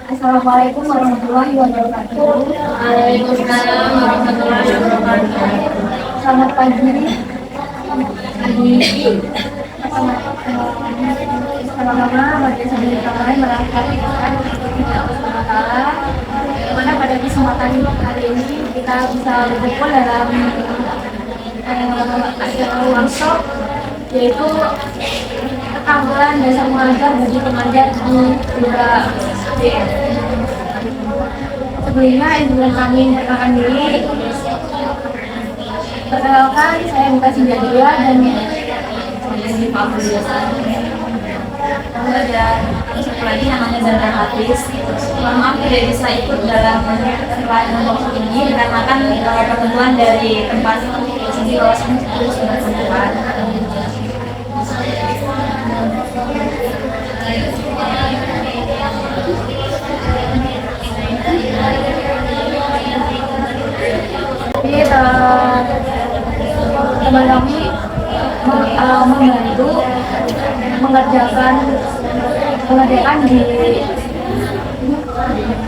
Assalamualaikum warahmatullahi wabarakatuh. Waalaikumsalam warahmatullahi wabarakatuh. Selamat pagi. Pagi. Sama-sama majelis hadirin kalian merangkap dimana pada kesempatan hari ini kita bisa berkumpul dalam acara workshop yaitu keterampilan dasar mengajar bagi pengajar di UGM. Sebelumnya izinkan kami memperkenalkan diri. Perkenalkan, saya Muka Sinjadia dan Dan satu lagi namanya Zara Hafiz. Mohon maaf tidak bisa ikut dalam pertemuan workshop ini dikarenakan pertemuan dari tempat di kawasan itu sudah berjalan. Jadi teman kami membantu mengerjakan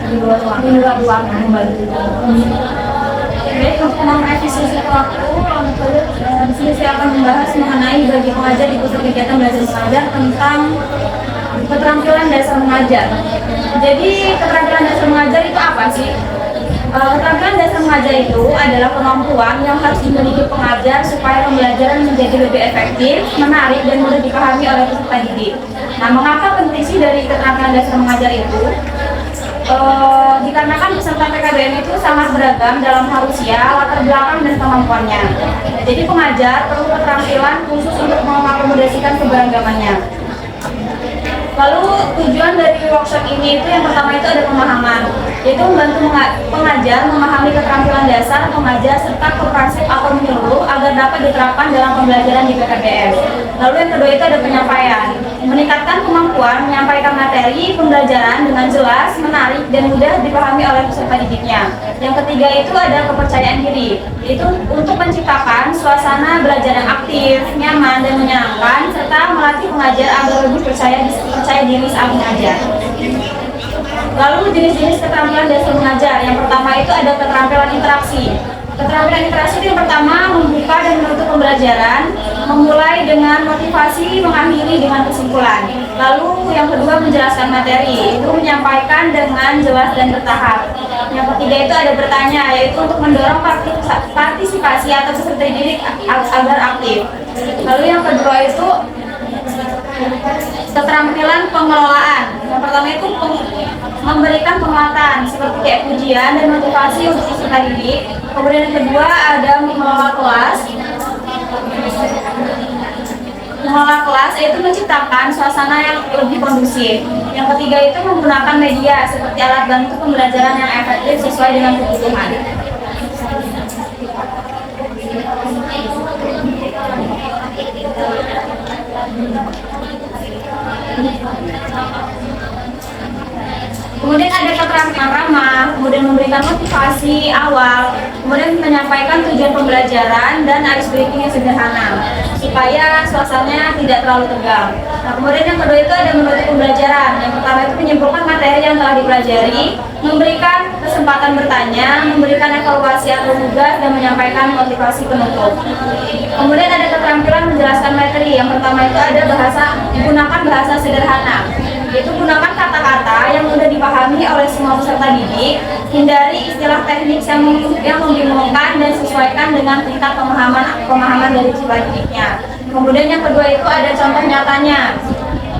di luar ruangan membantu. Baik, untuk merevisi waktu, di sini saya akan membahas mengenai bagi pengajar di pusat kegiatan belajar mengajar tentang keterampilan dasar mengajar. Jadi keterampilan dasar mengajar itu apa sih? Keterampilan dasar mengajar itu adalah kemampuan yang harus dimiliki pengajar supaya pembelajaran menjadi lebih efektif, menarik, dan mudah dipahami oleh peserta didik. Nah, mengapa penting sih dari keterampilan dasar mengajar itu? Dikarenakan peserta PKBM itu sangat beragam dalam hal usia, latar belakang, dan kemampuannya. Jadi pengajar perlu keterampilan khusus untuk mengakomodasikan keberagamannya. Lalu tujuan dari workshop ini itu yang pertama itu ada pemahaman, yaitu membantu pengajar memahami keterampilan dasar pengajar serta komprehensif atau menyeluruh agar dapat diterapkan dalam pembelajaran di PKBM. Lalu yang kedua itu ada penyampaian, meningkatkan kemampuan menyampaikan materi pembelajaran dengan jelas, menarik, dan mudah dipahami oleh peserta didiknya. Yang ketiga itu ada kepercayaan diri, yaitu untuk menciptakan suasana belajar yang aktif, nyaman, dan menyenangkan, serta melatih pengajar agar lebih percaya diri saat mengajar. Lalu jenis-jenis keterampilan dasar mengajar. Yang pertama itu ada keterampilan interaksi. Keterampilan interaksi itu yang pertama membuka dan menutup pembelajaran, memulai dengan motivasi, mengakhiri dengan kesimpulan. Lalu yang kedua menjelaskan materi, itu menyampaikan dengan jelas dan bertahap. Yang ketiga itu ada bertanya, yaitu untuk mendorong partisipasi atau peserta didik agar aktif. Lalu yang kedua itu keterampilan pengelolaan. Yang pertama itu memberikan penguatan seperti kayak pujian dan motivasi untuk peserta didik. Kemudian yang kedua ada mengelola kelas. Mengelola kelas yaitu menciptakan suasana yang lebih kondusif. Yang ketiga itu menggunakan media seperti alat bantu pembelajaran yang efektif sesuai dengan kebutuhan. Kemudian ada keterampilan ramah, kemudian memberikan motivasi awal, kemudian menyampaikan tujuan pembelajaran dan ice breaking yang sederhana supaya suasananya tidak terlalu tegang. Nah, kemudian yang kedua itu ada menutup pembelajaran. Yang pertama itu menyimpulkan materi yang telah dipelajari, memberikan kesempatan bertanya, memberikan evaluasi atau tugas, dan menyampaikan motivasi penutup. Kemudian ada keterampilan menjelaskan materi. Yang pertama itu ada gunakan bahasa sederhana, yaitu gunakan kata-kata yang mudah dipahami oleh semua peserta didik, hindari istilah teknik yang membingungkan dan sesuaikan dengan tingkat pemahaman dari siswa didiknya. Kemudian yang kedua itu ada contoh nyatanya.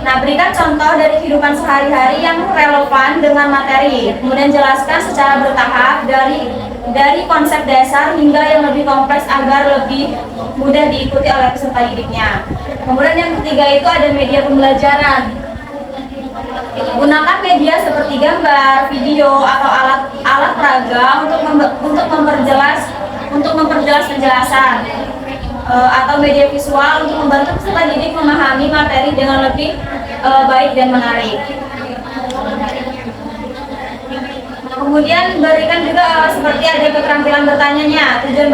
Nah, berikan contoh dari kehidupan sehari-hari yang relevan dengan materi. Kemudian jelaskan secara bertahap dari konsep dasar hingga yang lebih kompleks agar lebih mudah diikuti oleh peserta didiknya. Kemudian yang ketiga itu ada media pembelajaran. Gunakan media seperti gambar, video, atau alat peraga untuk memperjelas penjelasan, atau media visual untuk membantu peserta didik memahami materi dengan lebih baik dan menarik. Kemudian berikan juga seperti ada keterampilan bertanyanya. Tujuan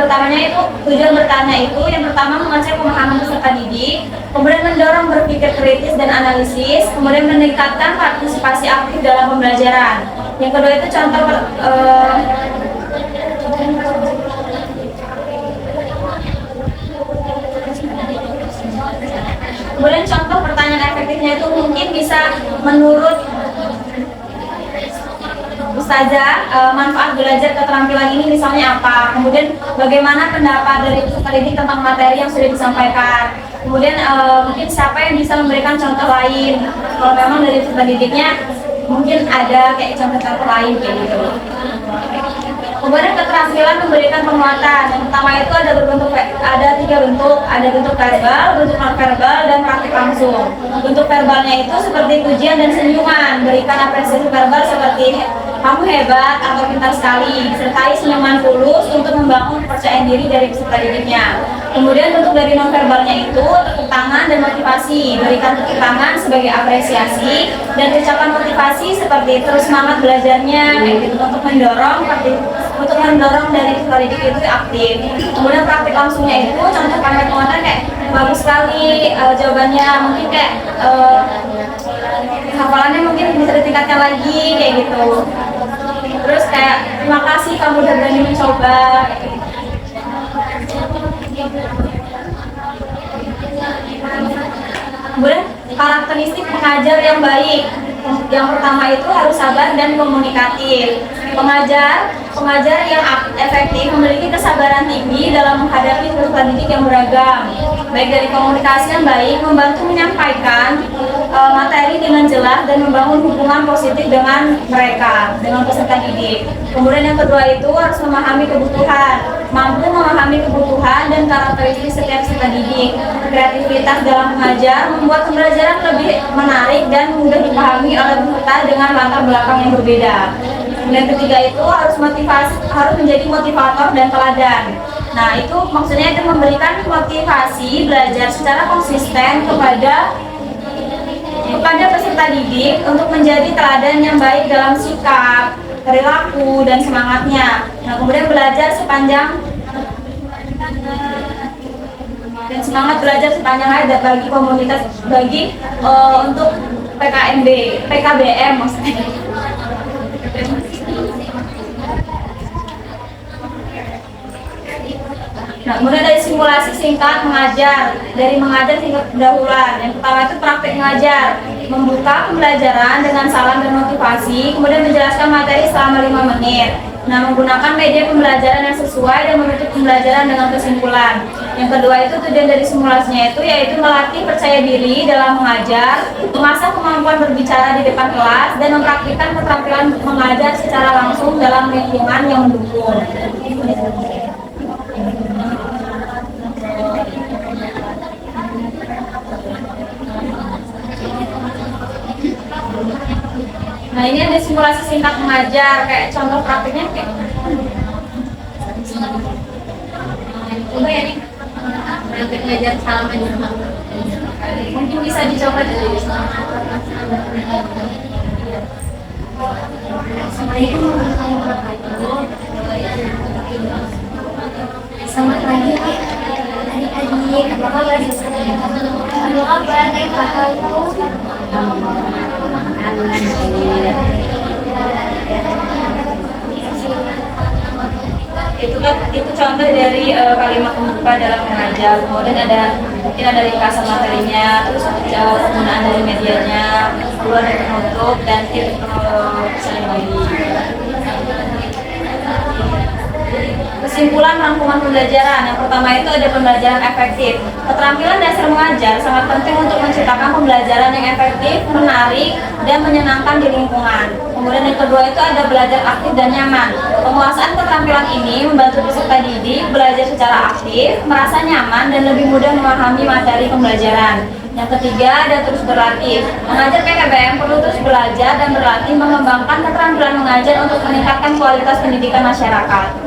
bertanya itu yang pertama mengecek pemahaman peserta didik, kemudian mendorong berpikir kritis dan analisis, kemudian meningkatkan partisipasi aktif dalam pembelajaran. Yang kedua itu contoh kemudian contoh pertanyaan efektifnya itu mungkin bisa menurut Ustazah, manfaat belajar keterampilan ini misalnya apa? Kemudian bagaimana pendapat dari peserta didik tentang materi yang sudah disampaikan? Kemudian mungkin siapa yang bisa memberikan contoh lain? Kalau memang dari peserta didiknya mungkin ada kayak contoh-contoh lain kayak gitu. Kemudian keterampilan memberikan penguatan. Yang pertama itu ada 3 bentuk, ada bentuk verbal, bentuk non verbal, dan praktik langsung. Bentuk verbalnya itu seperti pujian dan senyuman, berikan apresiasi verbal seperti kamu hebat atau pintar sekali, disertai senyuman tulus untuk membangun kepercayaan diri dari peserta didiknya. Kemudian bentuk dari non verbalnya itu tepuk tangan dan motivasi, berikan tepuk tangan sebagai apresiasi dan ucapan motivasi seperti terus semangat belajarnya, gitu, untuk mendorong dari peserta didik itu aktif. Kemudian praktik langsungnya itu contoh kalimat penguatan kayak bagus sekali jawabannya, mungkin kayak hafalannya mungkin bisa ditingkatkan lagi kayak gitu. Terus kayak terima kasih kamu udah berani mencoba. Kemudian karakteristik pengajar yang baik. Yang pertama itu harus sabar dan komunikatif. Pengajar yang efektif memiliki kesabaran tinggi dalam menghadapi peserta didik yang beragam. Baik dari komunikasi yang baik, membantu menyampaikan materi dengan jelas dan membangun hubungan positif dengan mereka, dengan peserta didik. Kemudian yang kedua itu harus memahami kebutuhan, mampu memahami kebutuhan dan karakteristik setiap peserta didik. Kreativitas dalam mengajar membuat pembelajaran lebih menarik dan mudah dipahami oleh peserta dengan latar belakang yang berbeda. Kemudian ketiga itu harus menjadi motivator dan teladan. Nah, itu maksudnya itu memberikan motivasi belajar secara konsisten kepada peserta didik untuk menjadi teladan yang baik dalam sikap, perilaku, dan semangatnya. Nah, kemudian semangat belajar sepanjang hari bagi komunitas, untuk PKBM maksudnya. Nah, kemudian dari simulasi singkat mengajar, dari mengajar singkat pendahuluan. Yang pertama itu praktik mengajar, membuka pembelajaran dengan salam dan motivasi, kemudian menjelaskan materi selama 5 menit. Nah, menggunakan media pembelajaran yang sesuai dan menutup pembelajaran dengan kesimpulan. Yang kedua itu tujuan dari simulasinya itu yaitu melatih percaya diri dalam mengajar, mengasah kemampuan berbicara di depan kelas, dan mempraktikkan keterampilan mengajar secara langsung dalam lingkungan yang mendukung. Nah, ini ada simulasi singkat mengajar, kayak contoh praktiknya kayak coba ya nih, praktik mengajar salam aja. Mungkin bisa dicoba dulu. Assalamualaikum warahmatullahi wabarakatuh. Selamat pagi adik-adik, apa kabar? Apa kabar? Itu contoh dari kalimat pembuka dalam mengajar. Kemudian mungkin ada ringkasan materinya, terus penggunaan dari medianya, keluar dari penutup, dan tips lagi. Kesimpulan rangkuman pembelajaran. Yang pertama itu ada pembelajaran efektif. Keterampilan dasar mengajar sangat penting untuk menciptakan pembelajaran yang efektif, menarik, dan menyenangkan di lingkungan. Kemudian yang kedua itu ada belajar aktif dan nyaman. Penguasaan keterampilan ini membantu peserta didik belajar secara aktif, merasa nyaman, dan lebih mudah memahami materi pembelajaran. Yang ketiga ada terus berlatih. Mengajar PKBM perlu terus belajar dan berlatih mengembangkan keterampilan mengajar untuk meningkatkan kualitas pendidikan masyarakat.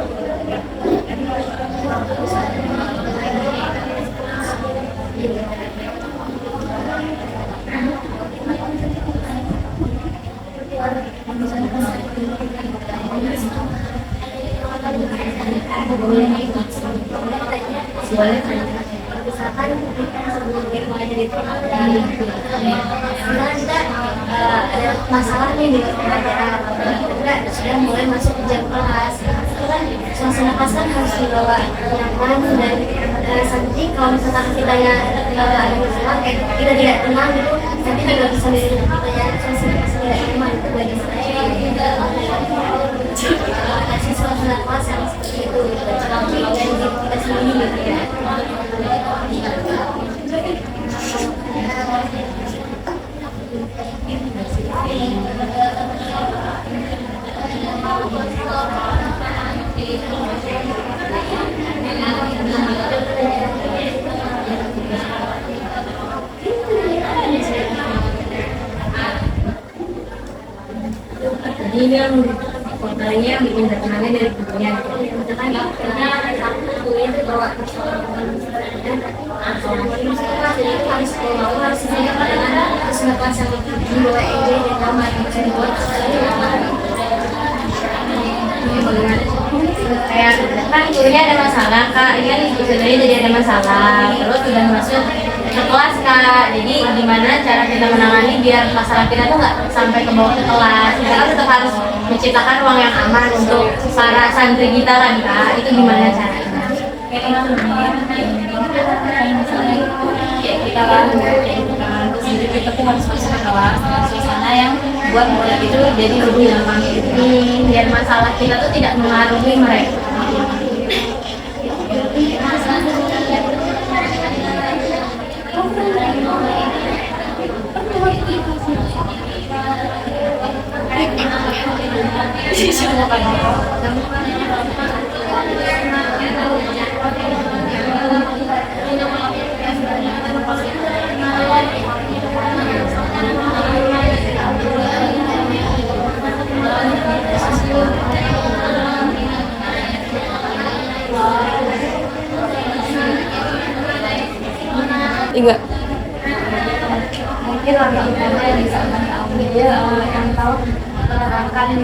boleh ikut. Boleh kan? Misalkan sebelum mulai dari sekarang kita ada masalah nih di pelajaran, kita sudah mulai masuk ke jam kelas. Itu kan suasana kelas kan harus dibawa nyaman dan nanti kalau misalkan kita ada masalah kita tidak tenang gitu, nanti juga bisa menjadi kita ya suasana kelas tidak nyaman itu bagi saya. Kasih suasana kelas yang seperti itu, tapi dari kita sendiri gitu ya. Jadi ini yang kontennya bikin terkenalnya dari bukunya. Misalkan karena bukunya itu bawa harus kelas yang dibawa EJ dan kamar kayak kan gurunya ada masalah kak, ini kan sebenarnya jadi ada masalah terus sudah masuk ke kelas kak, jadi gimana cara kita menangani biar masalah kita tuh nggak sampai ke bawah ke kelas. Kita kan tetap harus menciptakan ruang yang aman untuk para santri kita kan kak, itu gimana caranya? Kita kan kita tuh harus masuk ke kelas suasana yang buat murid itu jadi lebih nyaman biar masalah kita tuh tidak mengaruhi mereka. Enggak. Mungkin orang-orangnya bisa dia yang tahu menerangkan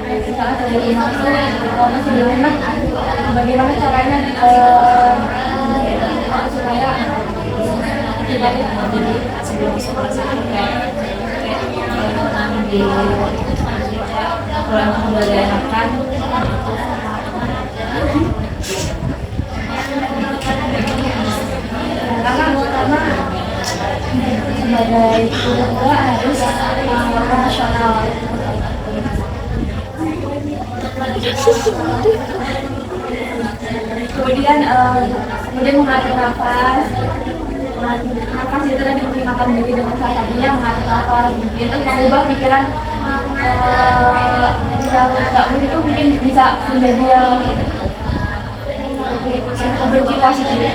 misalnya dari imam itu kalau masih belum bagaimana caranya supaya sebelum sekolah kayak di kurang memberikan karena sebagai guru harus profesional. Kemudian mengatur nafas itu tadi menenangkan diri dengan salah satunya mengatur nafas. Itu mengubah pikiran nggak begitu mungkin bisa menjadi benci positif.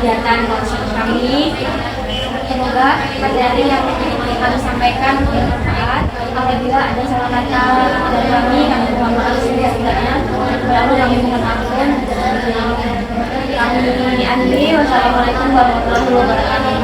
Kegiatan kami, semoga materi yang kami sampaikan bermanfaat. Apabila ada salah kata dari kami mohon maaf setidak-tidaknya. Lalu kami mohon ampun. Kami akhiri. Wassalamualaikum warahmatullahi wabarakatuh.